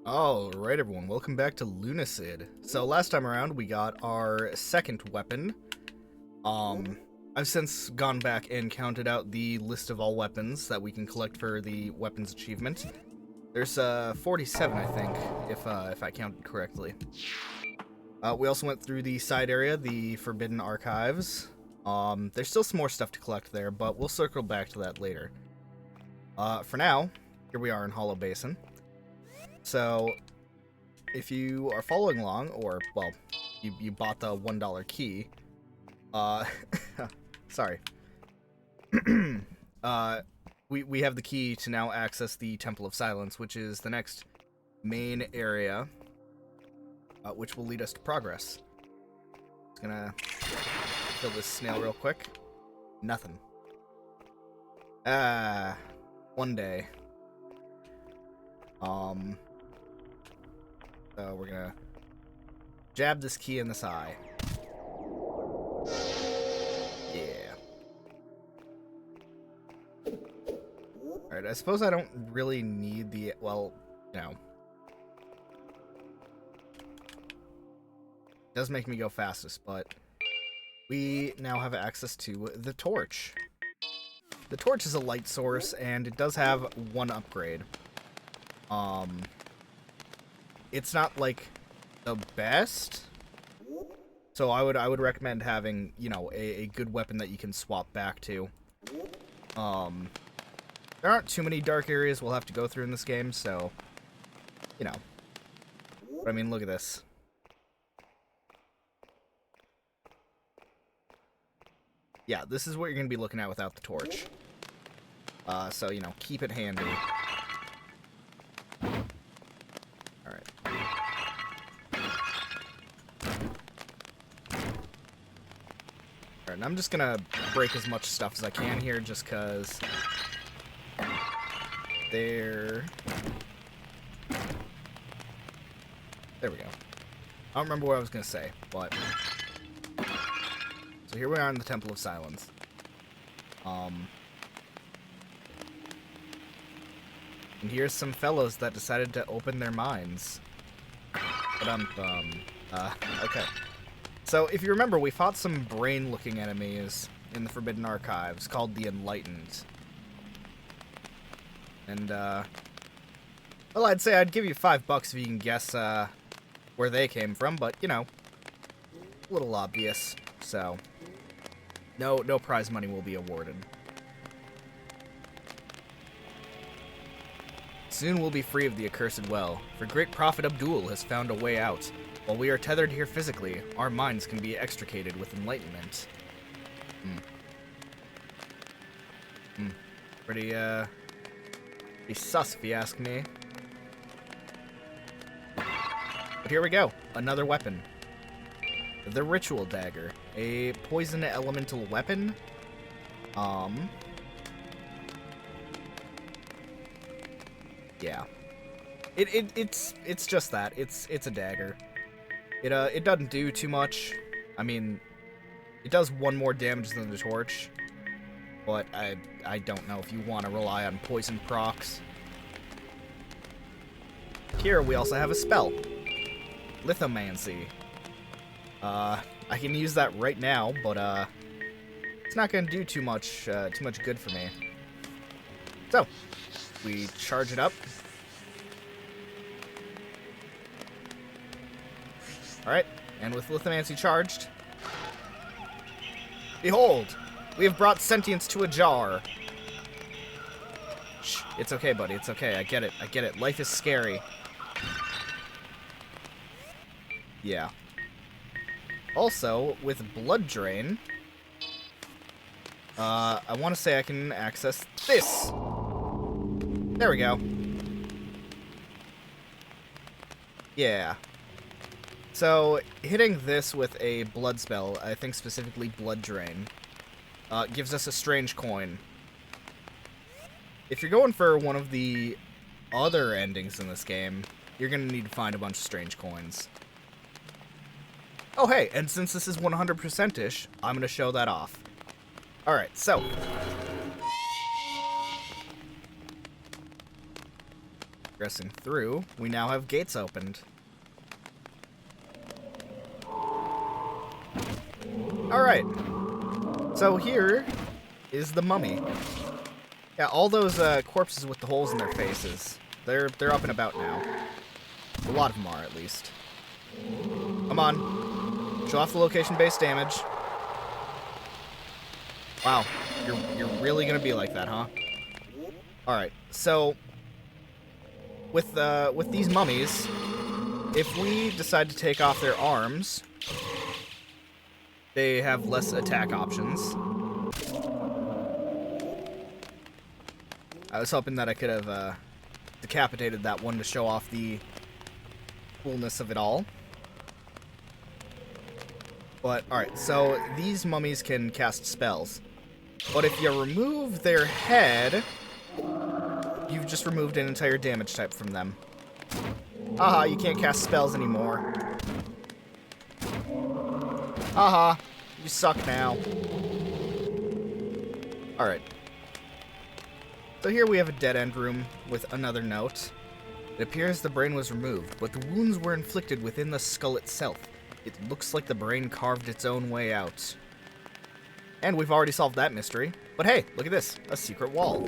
Alright everyone, welcome back to Lunacid. So last time around we got our second weapon. I've since gone back and counted out the list of all weapons that we can collect for the weapons achievement. There's 47 I think, if I counted correctly. We also went through the side area, the Forbidden Archives. There's still some more stuff to collect there, but we'll circle back to that later. For now, here we are in Hollow Basin. So, if you are following along, or, well, you bought the $1 key, sorry. We have the key to now access the Temple of Silence, which is the next main area, which will lead us to progress. Just gonna kill this snail real quick. Nothing. One day. So we're gonna jab this key in this eye. Yeah. Alright, I suppose I don't really need the, well, no. It does make me go fastest, but we now have access to the torch. The torch is a light source, and it does have one upgrade. It's not like the best, so I would recommend having, you know, a good weapon that you can swap back to. There aren't too many dark areas we'll have to go through in this game, so, you know. But I mean, look at this. Yeah, this is what you're gonna be looking at without the torch. So, you know, keep it handy. And I'm just gonna break as much stuff as I can here, just cause there we go. I don't remember what I was gonna say, but so here we are in the Temple of Silence. And here's some fellows that decided to open their minds. But okay. So, if you remember, we fought some brain-looking enemies in the Forbidden Archives called the Enlightened. And, well, I'd say I'd give you $5 if you can guess, where they came from, but, you know, a little obvious, so no prize money will be awarded. Soon we'll be free of the accursed well, for great Prophet Abdul has found a way out. While we are tethered here physically, our minds can be extricated with enlightenment. Pretty sus if you ask me. But here we go, another weapon. The Ritual Dagger, a poison elemental weapon. Yeah. It's just that. It's a dagger. It doesn't do too much. I mean, it does one more damage than the torch, but I don't know if you want to rely on poison procs. Here we also have a spell, Lithomancy. I can use that right now, but it's not gonna do too much good for me. So we charge it up. Alright, and with Lithomancy charged, behold, we have brought sentience to a jar. Shh, it's okay, buddy, it's okay, I get it, life is scary. Yeah. Also, with Blood Drain, I want to say I can access this. There we go. Yeah. So, hitting this with a blood spell, I think specifically Blood Drain, gives us a strange coin. If you're going for one of the other endings in this game, you're going to need to find a bunch of strange coins. Oh hey, and since this is 100%-ish, I'm going to show that off. Alright, so. Progressing through, we now have gates opened. Alright. So here is the mummy. Yeah, all those corpses with the holes in their faces. They're up and about now. A lot of them are, at least. Come on. Show off the location-based damage. Wow. You're really gonna be like that, huh? Alright, so with these mummies, if we decide to take off their arms, they have less attack options. I was hoping that I could have decapitated that one to show off the coolness of it all. But, alright, so these mummies can cast spells. But if you remove their head, you've just removed an entire damage type from them. Aha, you can't cast spells anymore. Aha, you suck now. Alright. So here we have a dead-end room with another note. It appears the brain was removed, but the wounds were inflicted within the skull itself. It looks like the brain carved its own way out. And we've already solved that mystery. But hey, look at this. A secret wall.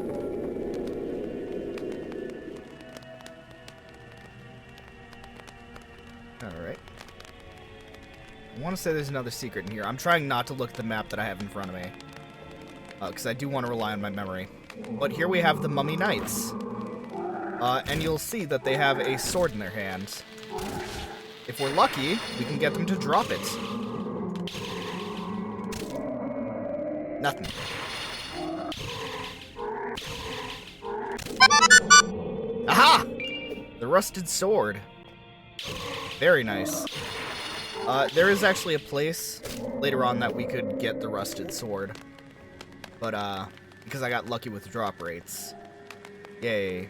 Alright. I want to say there's another secret in here. I'm trying not to look at the map that I have in front of me. Because I do want to rely on my memory. But here we have the Mummy Knights. And you'll see that they have a sword in their hand. If we're lucky, we can get them to drop it. Nothing. Aha! The rusted sword. Very nice. There is actually a place later on that we could get the rusted sword. But, because I got lucky with drop rates. Yay.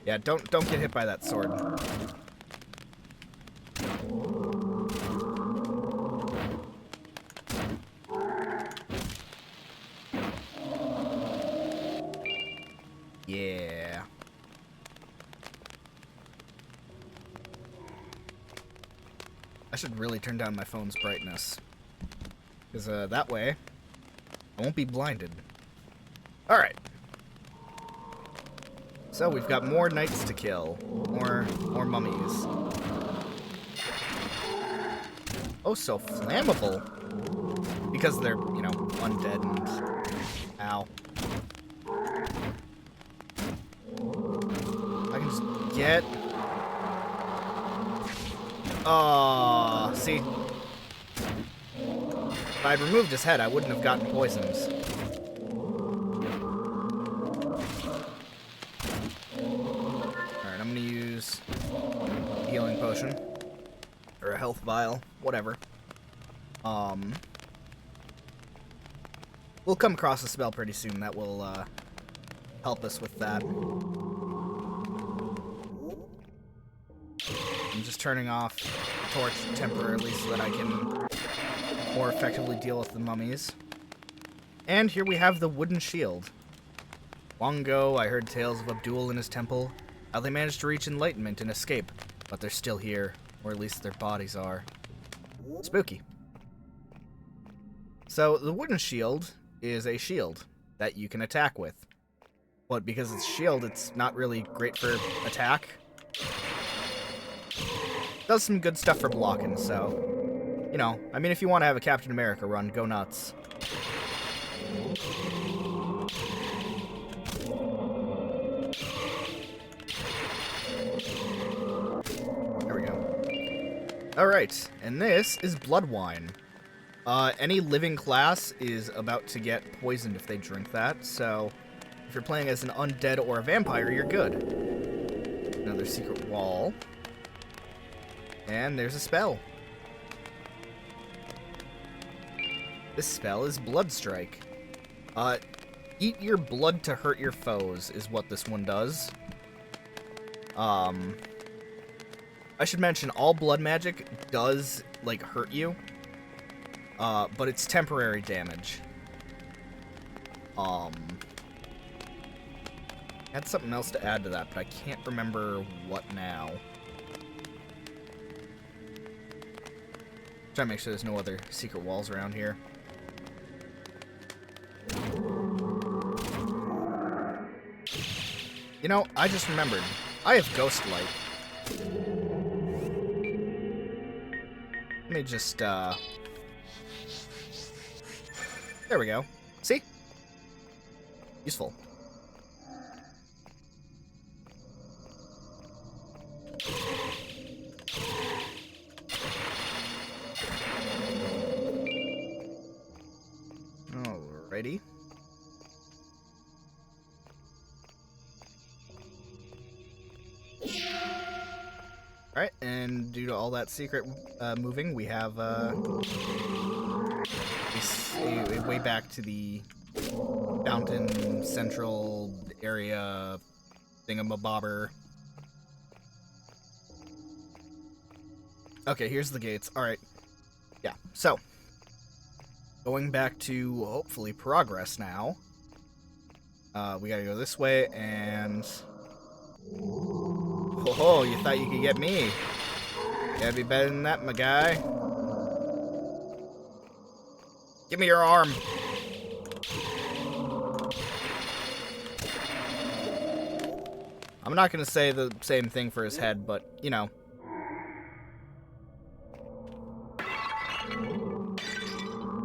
Yeah, don't get hit by that sword. Yeah. I should really turn down my phone's brightness. Because, that way, I won't be blinded. Alright. So, we've got more knights to kill. More mummies. Oh, so flammable. Because they're, you know, undead and... Ow. I can just get... Oh, see? If I'd removed his head, I wouldn't have gotten poisoned. Alright, I'm gonna use a healing potion. Or a health vial. Whatever. We'll come across a spell pretty soon that will, help us with that. I'm just turning off the torch temporarily so that I can more effectively deal with the mummies. And here we have the wooden shield. Long ago, I heard tales of Abdul and his temple, how they managed to reach enlightenment and escape, but they're still here, or at least their bodies are. Spooky. So, the wooden shield is a shield that you can attack with. But because it's a shield, it's not really great for attack. Does some good stuff for blocking, so... You know, I mean, if you want to have a Captain America run, go nuts. There we go. Alright, and this is blood wine. Any living class is about to get poisoned if they drink that, so if you're playing as an undead or a vampire, you're good. Another secret wall. And there's a spell. This spell is Blood Strike. Eat your blood to hurt your foes is what this one does. I should mention, all blood magic does, like, hurt you. But it's temporary damage. I had something else to add to that, but I can't remember what now. Try to make sure there's no other secret walls around here. You know, I just remembered. I have Ghost Light. Let me just, there we go. See? Useful. Alrighty. Alright, and due to all that secret moving, we have a way back to the fountain central area thingamabobber. Okay, here's the gates. Alright. Yeah, so going back to hopefully progress now. We gotta go this way and... Oh, you thought you could get me? Gotta be better than that, my guy. Give me your arm. I'm not gonna say the same thing for his head, but, you know.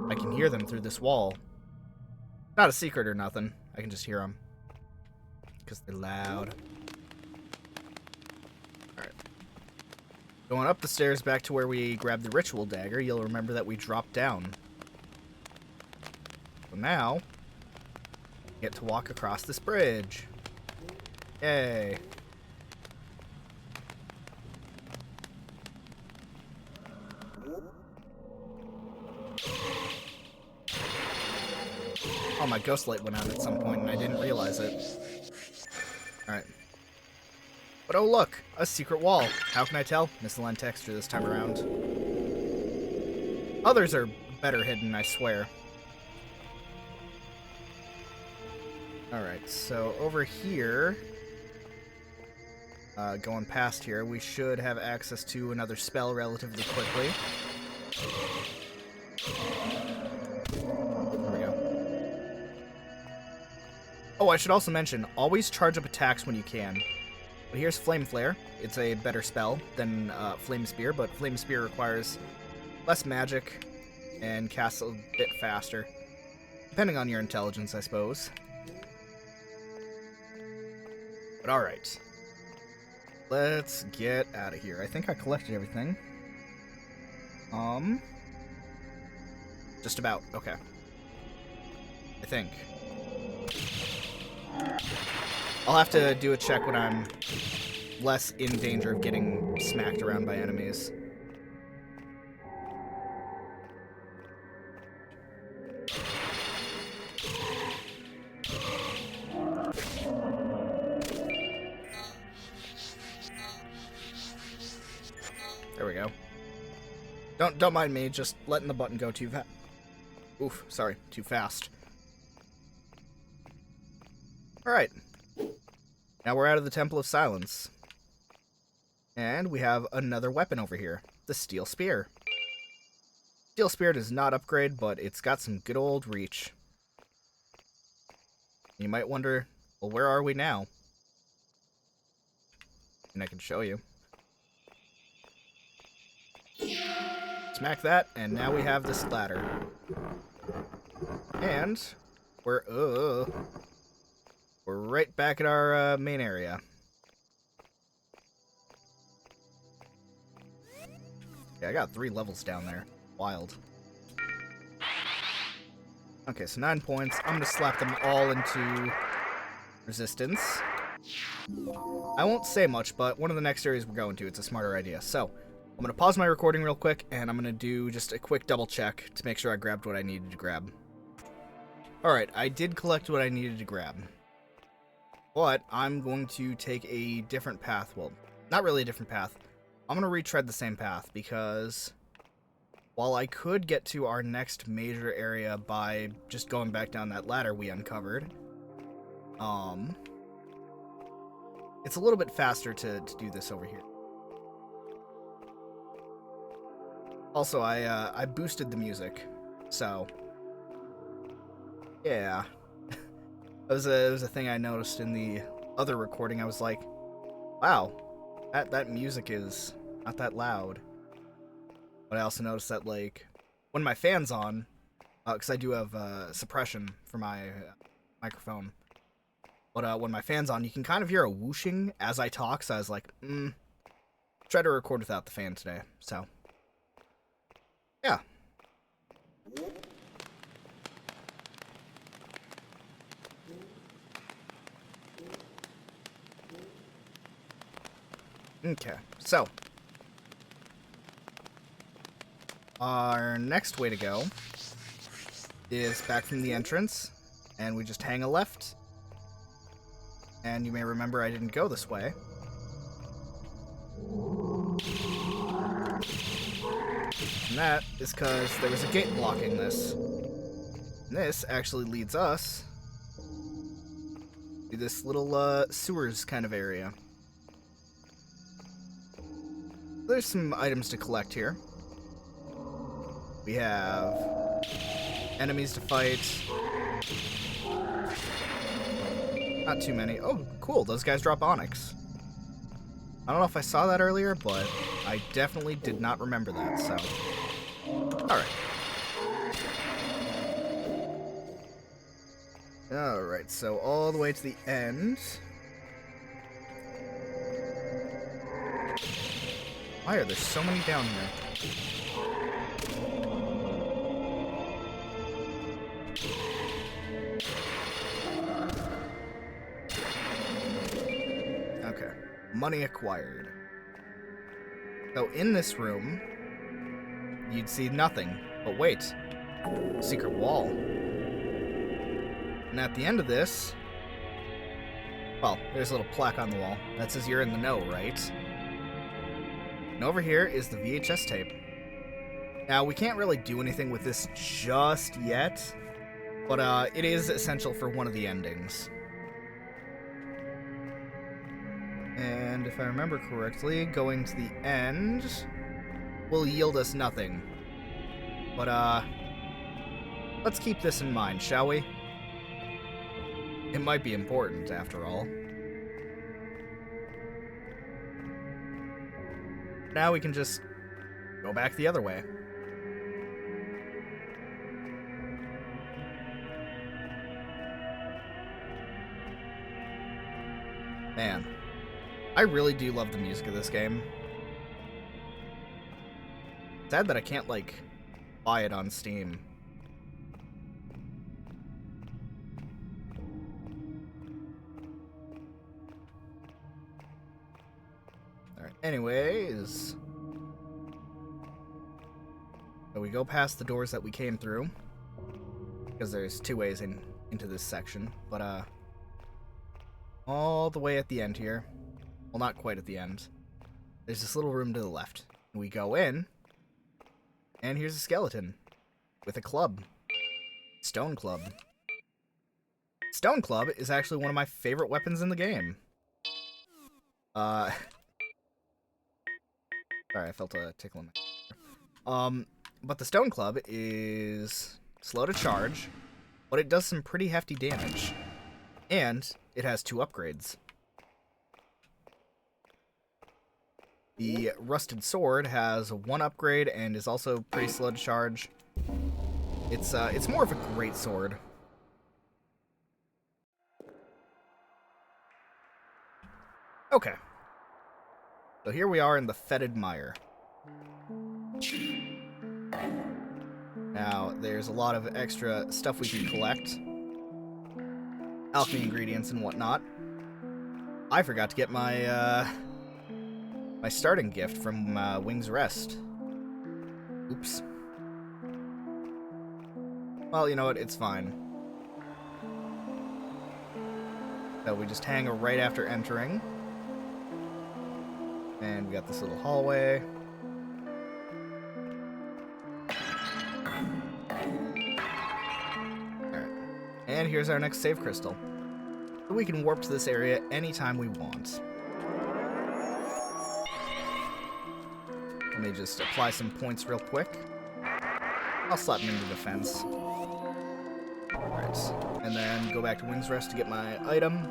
I can hear them through this wall. Not a secret or nothing. I can just hear them. Because they're loud. Alright. Going up the stairs back to where we grabbed the ritual dagger, you'll remember that we dropped down. So now, we get to walk across this bridge. Yay. Oh, my ghost light went out at some point and I didn't realize it. Alright. But oh look, a secret wall. How can I tell? Misaligned texture this time around. Others are better hidden, I swear. Alright, so over here, going past here, we should have access to another spell relatively quickly. There we go. Oh, I should also mention, always charge up attacks when you can. But here's Flame Flare. It's a better spell than Flame Spear, but Flame Spear requires less magic and casts a bit faster. Depending on your intelligence, I suppose. But alright. Let's get out of here. I think I collected everything. Just about. Okay. I think. I'll have to do a check when I'm less in danger of getting smacked around by enemies. There we go. Don't mind me, just letting the button go too fast. Oof, sorry, too fast. Alright. Now we're out of the Temple of Silence. And we have another weapon over here. The Steel Spear. Steel Spear does not upgrade, but it's got some good old reach. You might wonder, well, where are we now? And I can show you. Smack that, and now we have this ladder. And we're right back at our main area. Yeah, I got 3 levels down there. Wild. Okay, so 9 points. I'm gonna slap them all into resistance. I won't say much, but one of the next areas we're going to, it's a smarter idea. So, I'm going to pause my recording real quick, and I'm going to do just a quick double check to make sure I grabbed what I needed to grab. Alright, I did collect what I needed to grab. But I'm going to take a different path. Well, not really a different path. I'm gonna retread the same path because while I could get to our next major area by just going back down that ladder we uncovered, it's a little bit faster to do this over here. Also, I boosted the music, so yeah. It was a thing I noticed in the other recording. I was like, wow, that music is not that loud. But I also noticed that, like, when my fan's on, because I do have suppression for my microphone, but when my fan's on, you can kind of hear a whooshing as I talk, so I was like, try to record without the fan today, so, yeah. Okay, so our next way to go is back from the entrance, and we just hang a left. And you may remember I didn't go this way. And that is because there was a gate blocking this. And this actually leads us to this little sewers kind of area. There's some items to collect here. We have enemies to fight. Not too many. Oh, cool. Those guys drop onyx. I don't know if I saw that earlier, but I definitely did not remember that, so. Alright. Alright, so all the way to the end. Why are there so many down here? Okay. Money acquired. So in this room, you'd see nothing. But wait. Secret wall. And at the end of this, well, there's a little plaque on the wall that says you're in the know, right? And over here is the VHS tape. Now, we can't really do anything with this just yet, but it is essential for one of the endings. And if I remember correctly, going to the end will yield us nothing. But let's keep this in mind, shall we? It might be important, after all. Now we can just go back the other way. Man, I really do love the music of this game. Sad that I can't, like, buy it on Steam. Alright, anyways. So we go past the doors that we came through. Because there's two ways into this section. But, all the way at the end here. Well, not quite at the end. There's this little room to the left. We go in. And here's a skeleton. With a club. Stone club. Stone club is actually one of my favorite weapons in the game. Sorry, I felt a tickle in my... But the stone club is slow to charge, but it does some pretty hefty damage. And it has 2 upgrades. The rusted sword has 1 upgrade and is also pretty slow to charge. It's more of a great sword. Okay. So here we are in the fetid mire. Now, there's a lot of extra stuff we can collect. Alchemy ingredients and whatnot. I forgot to get my, my starting gift from Wing's Rest. Oops. Well, you know what? It's fine. So we just hang right after entering. And we got this little hallway. Alright. And here's our next save crystal. So we can warp to this area anytime we want. Let me just apply some points real quick. I'll slap him into defense. Alright. And then go back to Wings Rest to get my item.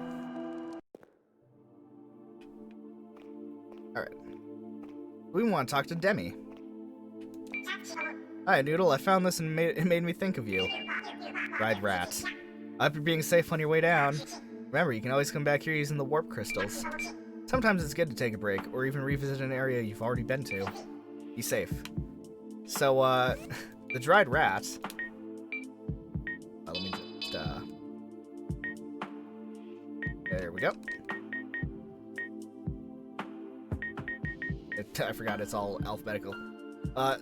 Alright. We want to talk to Demi. Hi, Noodle. I found this and it made me think of you. Dried rat. I hope you're being safe on your way down. Remember, you can always come back here using the warp crystals. Sometimes it's good to take a break, or even revisit an area you've already been to. Be safe. So, the dried rat... let me just, there we go. I forgot it's all alphabetical.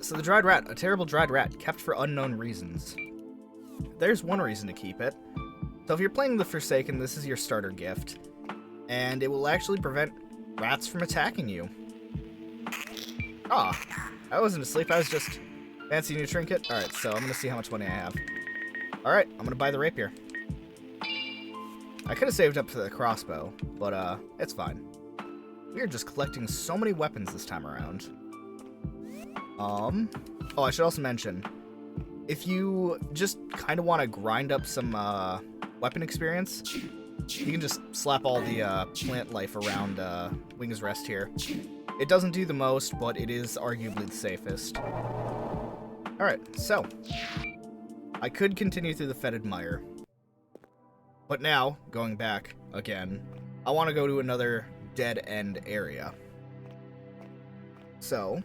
So the dried rat, a terrible dried rat, kept for unknown reasons. There's one reason to keep it. So if you're playing the Forsaken, this is your starter gift. And it will actually prevent rats from attacking you. Ah, I wasn't asleep, I was just... Fancy new trinket? Alright, so I'm gonna see how much money I have. Alright, I'm gonna buy the rapier. I could have saved up for the crossbow, but it's fine. We're just collecting so many weapons this time around. Oh, I should also mention, if you just kind of want to grind up some weapon experience, you can just slap all the plant life around Wings Rest here. It doesn't do the most, but it is arguably the safest. Alright, so I could continue through the fetid mire. But now, going back again, I want to go to another dead-end area. So,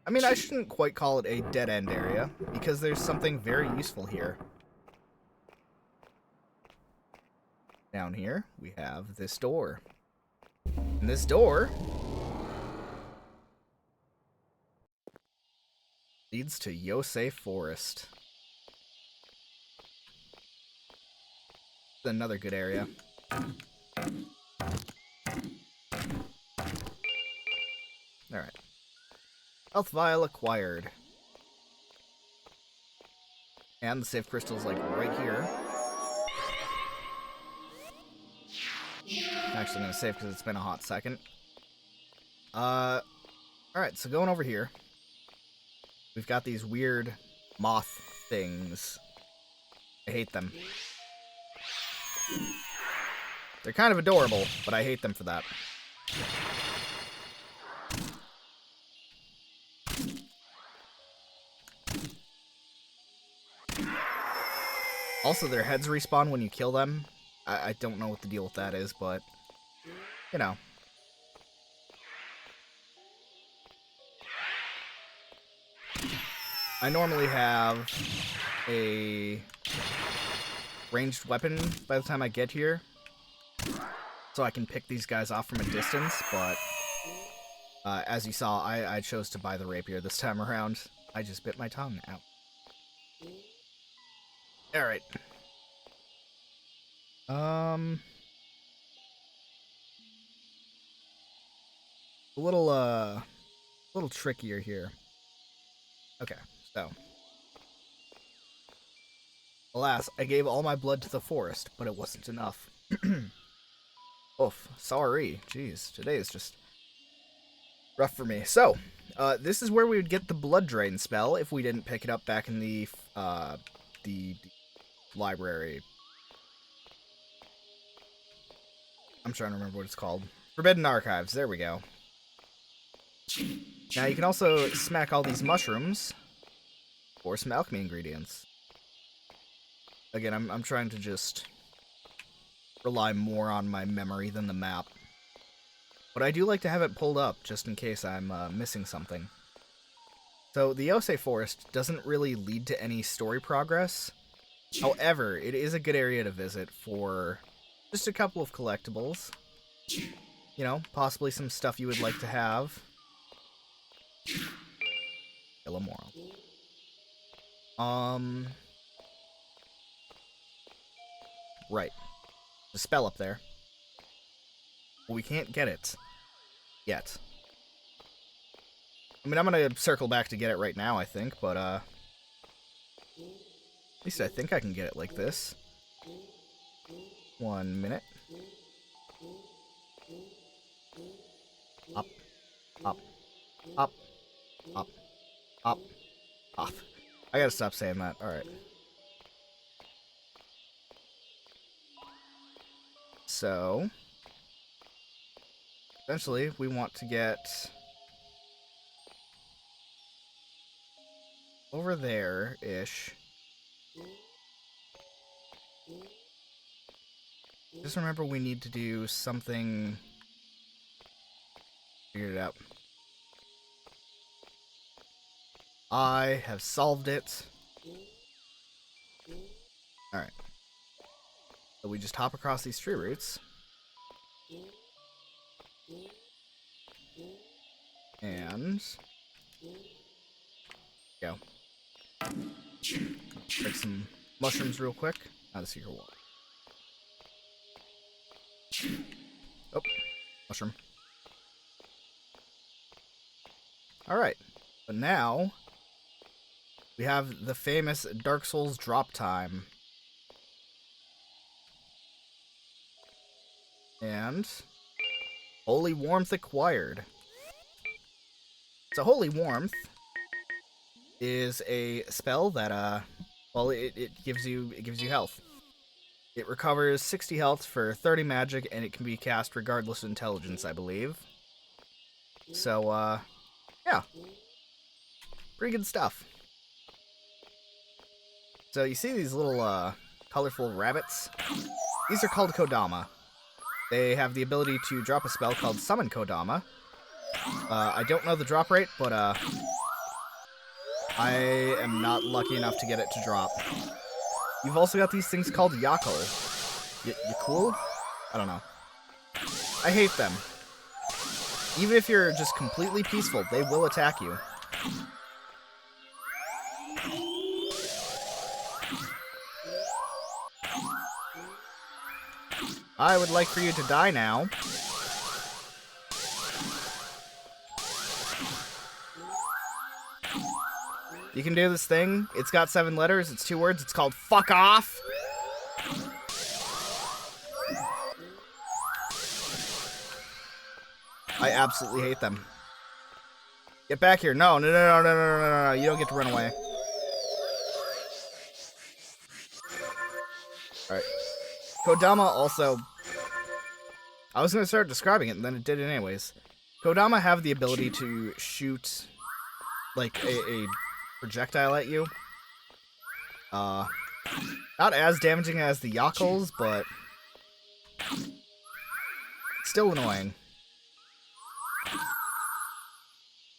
I mean, I shouldn't quite call it a dead-end area, because there's something very useful here. Down here, we have this door. And this door leads to Yosei Forest. Another good area. Alright. Health vial acquired. And the save crystal's like right here. I'm actually gonna save because it's been a hot second. Alright, so going over here. We've got these weird moth things. I hate them. They're kind of adorable, but I hate them for that. Also, their heads respawn when you kill them. I don't know what the deal with that is, but, you know. I normally have a ranged weapon by the time I get here, so I can pick these guys off from a distance, but as you saw, I chose to buy the rapier this time around. I just bit my tongue out. Alright. A little trickier here. Okay, so. Alas, I gave all my blood to the forest, but it wasn't enough. Oof, sorry. Jeez, today is just rough for me. So, this is where we would get the blood drain spell if we didn't pick it up back in the library. I'm trying to remember what it's called. Forbidden Archives, there we go. Now you can also smack all these mushrooms for some alchemy ingredients. Again, I'm trying to just rely more on my memory than the map. But I do like to have it pulled up, just in case I'm missing something. So, the Yosei Forest doesn't really lead to any story progress. However, it is a good area to visit for just a couple of collectibles. You know, possibly some stuff you would like to have. Illimortal. Right. The spell up there. But we can't get it. yet. I mean, I'm gonna circle back to get it right now, I think, but, at least I think I can get it like this. 1 minute. Up, up, up, up, up, up. I gotta stop saying that. Alright. So, essentially, we want to get over there-ish. Just remember we need to do something. Figured it out. I have solved it. Alright. So we just hop across these tree roots. And go. Take some mushrooms real quick. Out of the secret wall. Oh, mushroom. Alright. But now we have the famous Dark Souls drop time. And Holy Warmth acquired. So Holy Warmth is a spell that well, it gives you health. It recovers 60 health for 30 magic, and it can be cast regardless of intelligence, I believe. So yeah. Pretty good stuff. So you see these little colorful rabbits? These are called Kodama. They have the ability to drop a spell called Summon Kodama. I don't know the drop rate, but I am not lucky enough to get it to drop. You've also got these things called Yako. You cool? I don't know. I hate them. Even if you're just completely peaceful, they will attack you. I would like for you to die now. You can do this thing. It's got 7 letters. It's 2 words. It's called fuck off. I absolutely hate them. Get back here. No, no, no, no, no, no, no, no. You don't get to run away. Alright. Kodama also... I was going to start describing it, and then it did it anyways. Kodama have the ability to shoot, like, a projectile at you. Not as damaging as the Yakals, but... still annoying.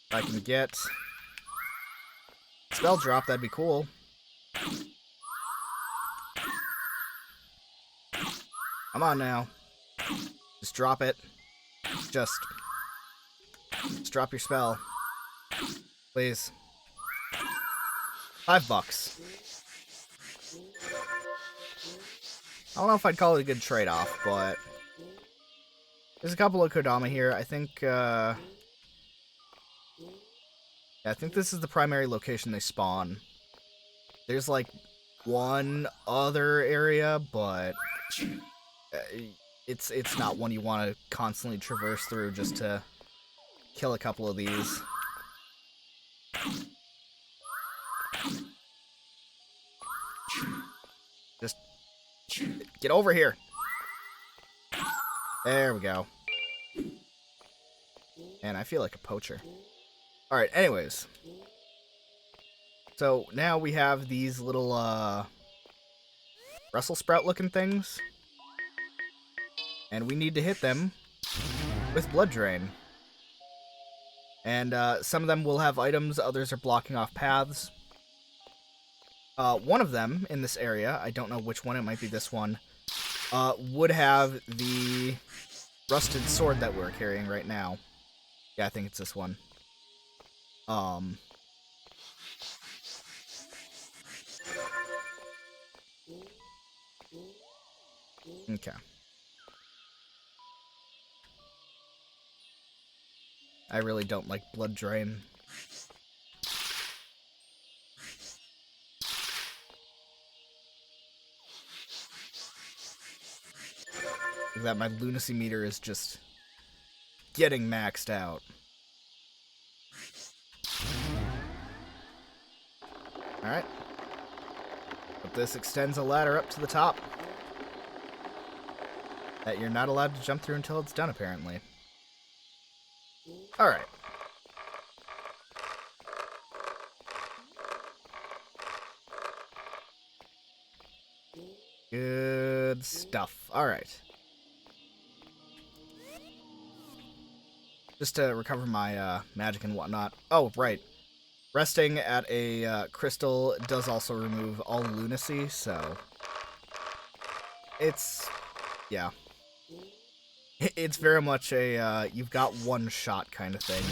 If I can get... spell drop, that'd be cool. Come on now. Just drop it. Just drop your spell. Please. $5. I don't know if I'd call it a good trade-off, but... there's a couple of Kodama here. I think, yeah, I think this is the primary location they spawn. There's, like, one other area, but... it's not one you want to constantly traverse through just to kill a couple of these. Just get over here. There we go. And I feel like a poacher. Alright, anyways. So now we have these little Brussels sprout looking things. And we need to hit them with Blood Drain. And some of them will have items, others are blocking off paths. One of them in this area, I don't know which one, it might be this one, would have the rusted sword that we're carrying right now. Yeah, I think it's this one. Okay. I really don't like blood drain. That my lunacy meter is just getting maxed out. Alright. But this extends a ladder up to the top that you're not allowed to jump through until it's done, apparently. Alright. Good stuff. Alright. Just to recover my magic and whatnot. Oh, right. Resting at a crystal does also remove all lunacy, so... It's... yeah. It's very much a, you've got one shot kind of thing.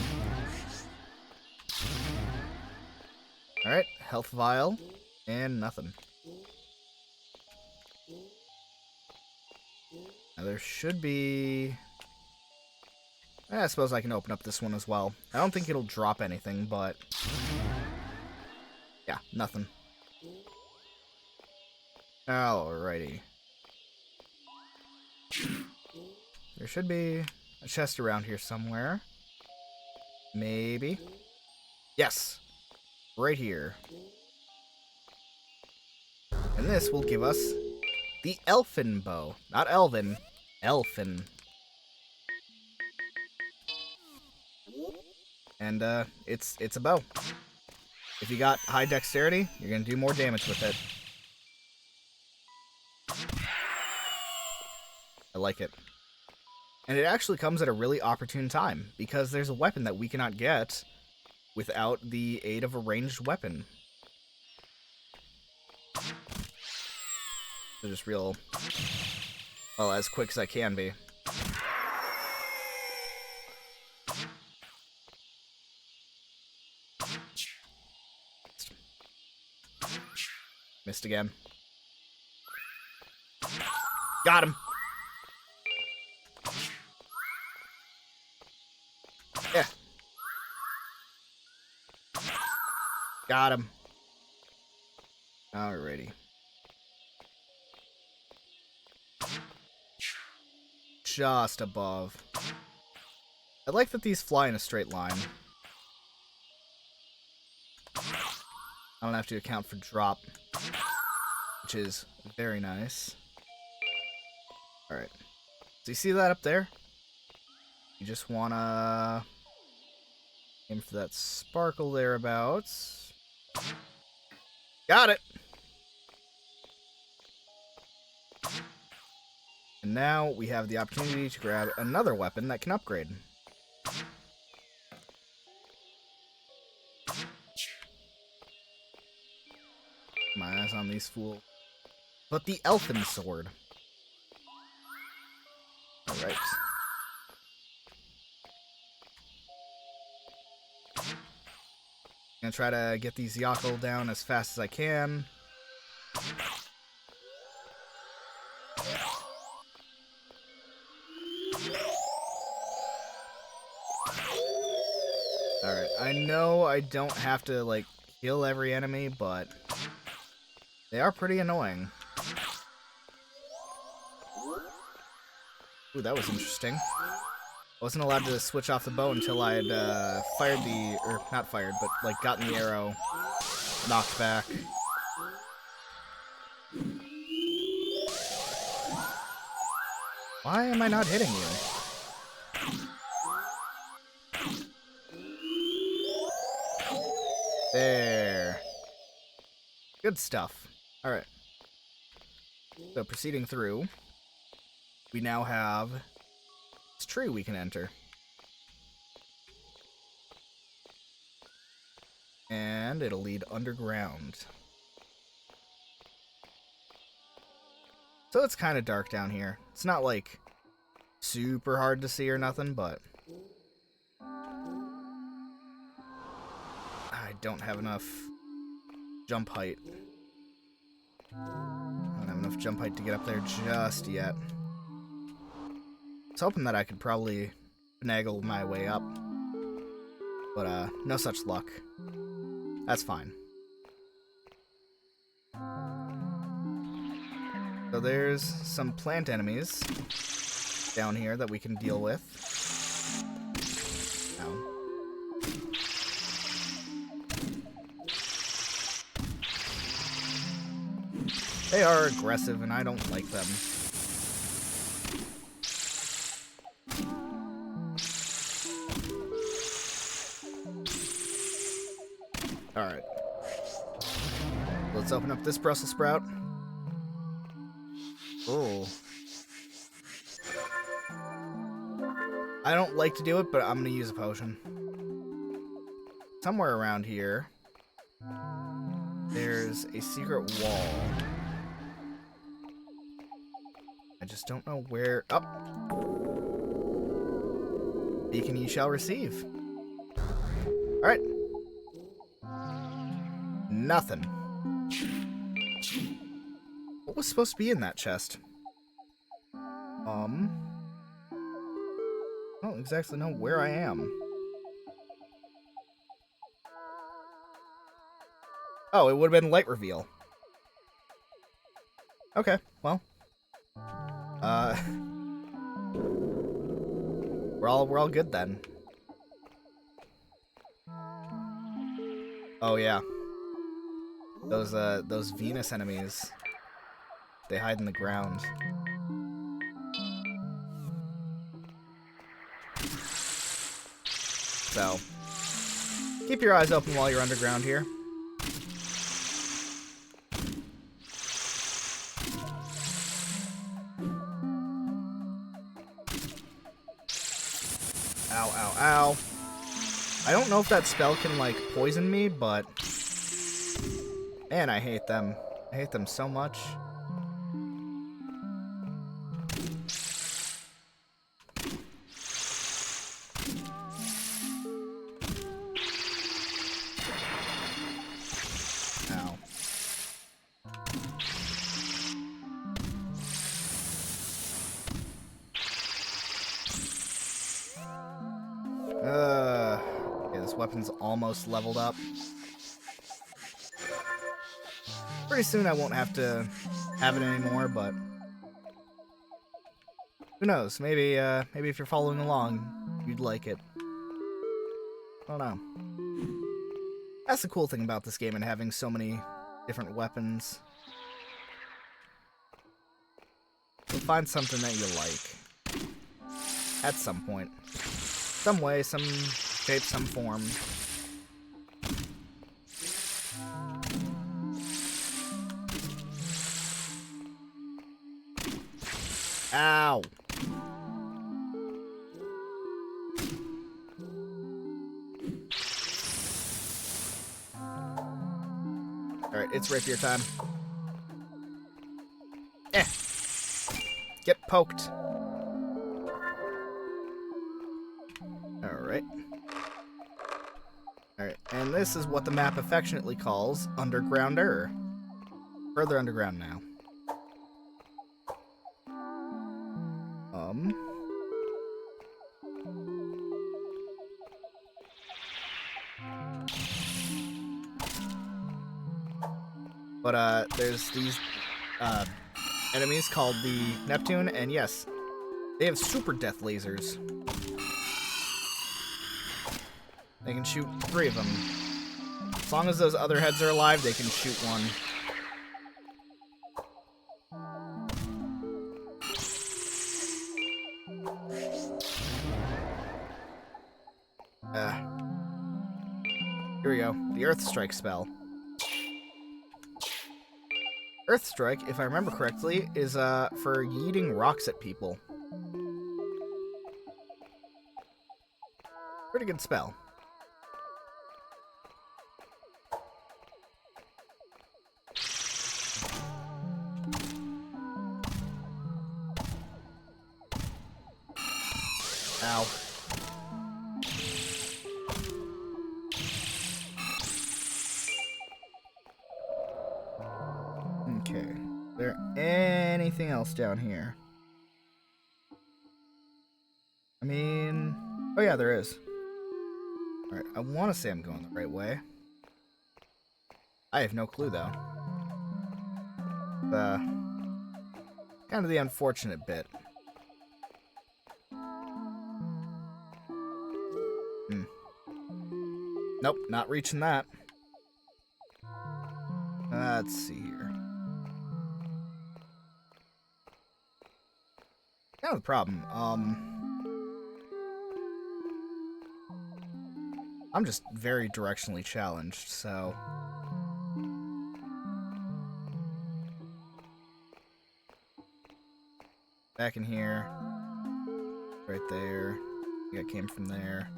Alright, health vial, and nothing. Now there should be... I suppose I can open up this one as well. I don't think it'll drop anything, but... yeah, nothing. Alrighty. There should be a chest around here somewhere. Maybe. Yes! Right here. And this will give us the elfin bow. Not elven, elfin. And it's a bow. If you got high dexterity, you're gonna do more damage with it. I like it. And it actually comes at a really opportune time, because there's a weapon that we cannot get without the aid of a ranged weapon. So just real, well, as quick as I can be. Missed again. Got him! Yeah. Got him. Alrighty. Just above. I like that these fly in a straight line. I don't have to account for drop, which is very nice. Alright. So you see that up there? You just wanna aim for that sparkle thereabouts. Got it! And now we have the opportunity to grab another weapon that can upgrade. My eyes on these fools. But the elfin sword. Alright. Gonna try to get these Yakel down as fast as I can. Alright, I know I don't have to, like, kill every enemy, but they are pretty annoying. Ooh, that was interesting. I wasn't allowed to switch off the bow until I had fired the... or, not fired, but, like, gotten the arrow knocked back. Why am I not hitting you? There. Good stuff. Alright. So, proceeding through, we now have this tree we can enter. And it'll lead underground. So it's kind of dark down here. It's not, like, super hard to see or nothing, but I don't have enough jump height. I don't have enough jump height to get up there just yet. I was hoping that I could probably finagle my way up. But, no such luck. That's fine. So there's some plant enemies down here that we can deal with. Ow. They are aggressive, and I don't like them. Alright. Let's open up this Brussels sprout. Oh. I don't like to do it, but I'm gonna use a potion. Somewhere around here, there's a secret wall. I just don't know where... Oh! Beacon ye shall receive. Alright. Nothing. What was supposed to be in that chest? I don't exactly know where I am. Oh, it would have been light reveal. Okay, well. We're all good then. Oh yeah. Those Venus enemies. They hide in the ground. So, keep your eyes open while you're underground here. Ow, ow, ow. I don't know if that spell can, like, poison me, but... Man, I hate them. I hate them so much. Ow. Okay, this weapon's almost leveled up. Pretty soon I won't have to have it anymore, but who knows? Maybe maybe if you're following along, you'd like it. I don't know. That's the cool thing about this game and having so many different weapons. You'll find something that you like. At some point. Some way, some shape, some form. Ow! Alright, it's rapier time. Eh! Get poked. Alright. Alright, and this is what the map affectionately calls Undergrounder. Further underground now. But, there's these, enemies called the Neptune, and yes, they have super death lasers. They can shoot 3 of them. As long as those other heads are alive, they can shoot 1. Here we go. The Earth Strike spell. Earth Strike, if I remember correctly, is for yeeting rocks at people. Pretty good spell. Ow. Okay. Is there anything else down here? I mean... Oh yeah, there is. Alright, I want to say I'm going the right way. I have no clue, though. Kind of the unfortunate bit. Nope, not reaching that. Let's see here. Kind of the problem. I'm just very directionally challenged, so... Back in here. Right there. I think I came from there.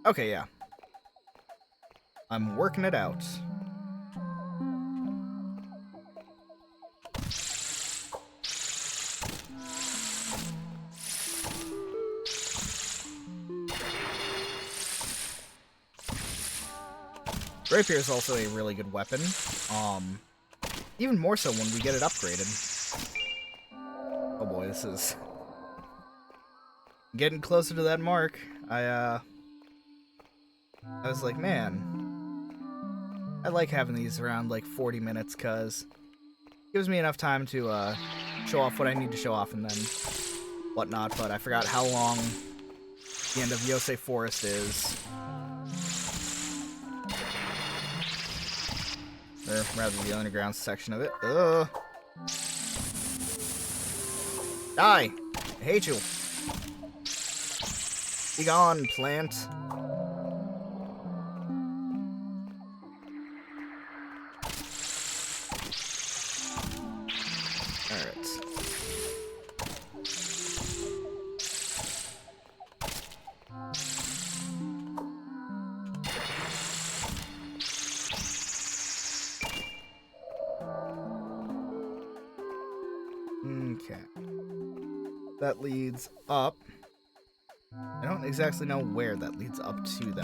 Okay, yeah. I'm working it out. Rapier is also a really good weapon. Even more so when we get it upgraded. Oh boy, this is getting closer to that mark. I was like, man, I like having these around like 40 minutes because it gives me enough time to show off what I need to show off and then whatnot, but I forgot how long the end of Yosei Forest is. Or rather, the underground section of it. Ugh. Die! I hate you. Be gone, plant. Alright. Okay. That leads up. I don't exactly know where that leads up to, though.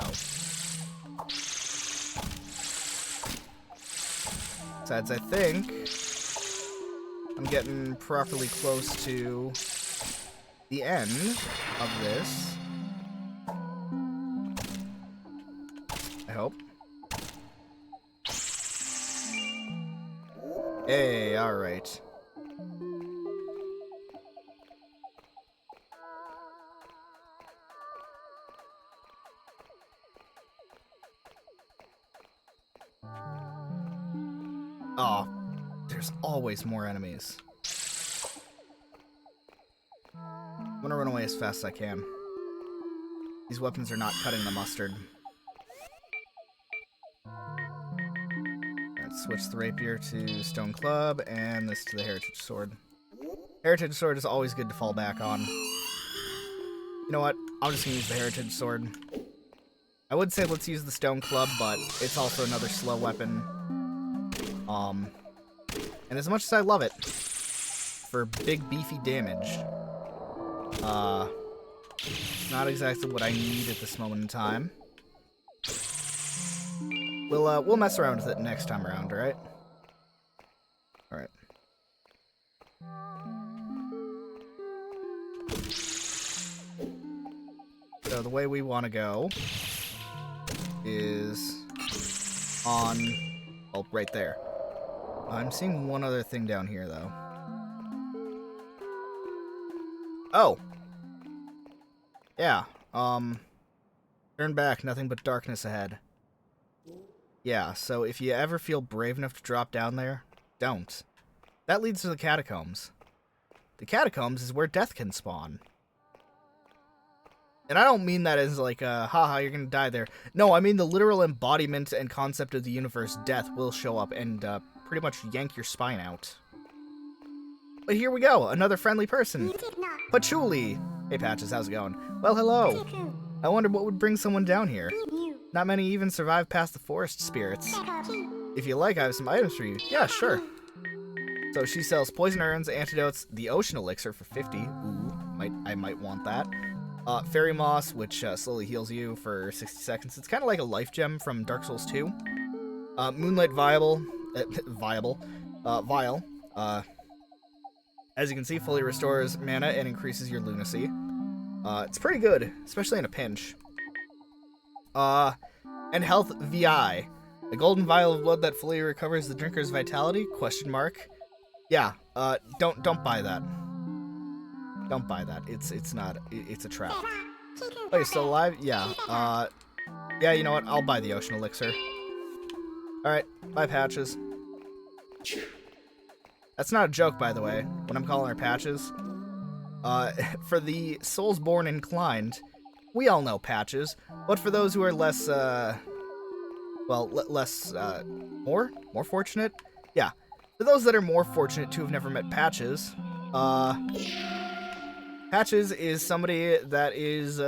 Besides, I think I'm getting properly close to the end of this. I hope. Hey, alright. Oh, there's always more enemies. I'm gonna run away as fast as I can. These weapons are not cutting the mustard. Alright, switch the rapier to stone club, and this to the heritage sword. Heritage sword is always good to fall back on. You know what? I'm just gonna use the heritage sword. I would say let's use the stone club, but it's also another slow weapon. And as much as I love it for big beefy damage, not exactly what I need at this moment in time. We'll mess around with it next time around, alright? Alright. So the way we want to go is on, oh, right there. I'm seeing one other thing down here, though. Oh! Yeah, turn back, nothing but darkness ahead. Yeah, so if you ever feel brave enough to drop down there, don't. That leads to the catacombs. The catacombs is where death can spawn. And I don't mean that as like, haha, you're gonna die there. No, I mean the literal embodiment and concept of the universe, death, will show up and, pretty much yank your spine out. But here we go, another friendly person. Patchouli! Hey Patches, how's it going? Well, hello! I wondered what would bring someone down here. Not many even survive past the forest spirits. If you like, I have some items for you. Yeah, sure. So she sells poison urns, antidotes, the ocean elixir for 50. Ooh, I might want that. Fairy moss, which slowly heals you for 60 seconds. It's kind of like a life gem from Dark Souls 2. Moonlight vial. As you can see, fully restores mana and increases your lunacy. It's pretty good, especially in a pinch. And health VI. A golden vial of blood that fully recovers the drinker's vitality? Question mark. Yeah, don't buy that. Don't buy that. It's not, it's a trap. Oh, you're still alive? Yeah, yeah, you know what? I'll buy the ocean elixir. Alright, bye Patches. That's not a joke, by the way, when I'm calling her Patches. For the Soulsborne inclined, we all know Patches, but for those who are less, well, more fortunate? Yeah. For those that are more fortunate to have never met Patches, Patches is somebody that is,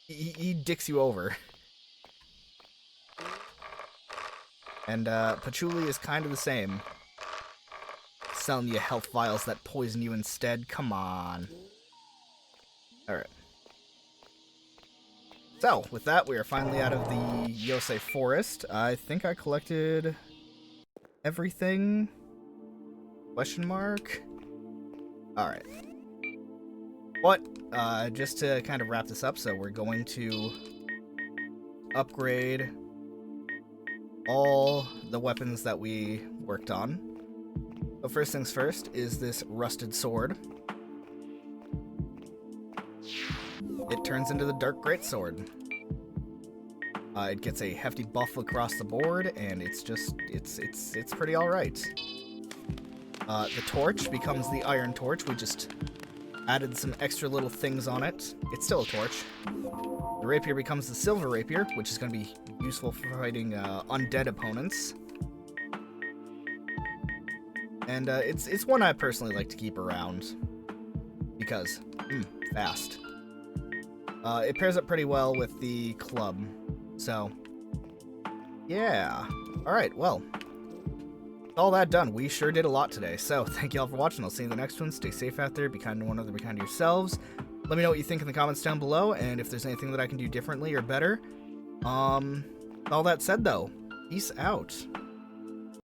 he dicks you over. And, Patchouli is kind of the same. Selling you health vials that poison you instead. Come on. Alright. So, with that, we are finally out of the Yosei Forest. I think I collected everything? Question mark? Alright. But, just to kind of wrap this up, so we're going to upgrade all the weapons that we worked on. But first things first is this rusted sword. It turns into the Dark Greatsword. It gets a hefty buff across the board, and it's just, it's pretty alright. The torch becomes the Iron Torch. We just added some extra little things on it. It's still a torch. The rapier becomes the Silver Rapier, which is going to be useful for fighting undead opponents. And it's one I personally like to keep around because fast. It pairs up pretty well with the club, so yeah. All right, well, all that done, we sure did a lot today. So thank you all for watching. I'll see you in the next one. Stay safe out there. Be kind to one another. Be kind to yourselves. Let me know what you think in the comments down below, and if there's anything that I can do differently or better. All that said, though, peace out.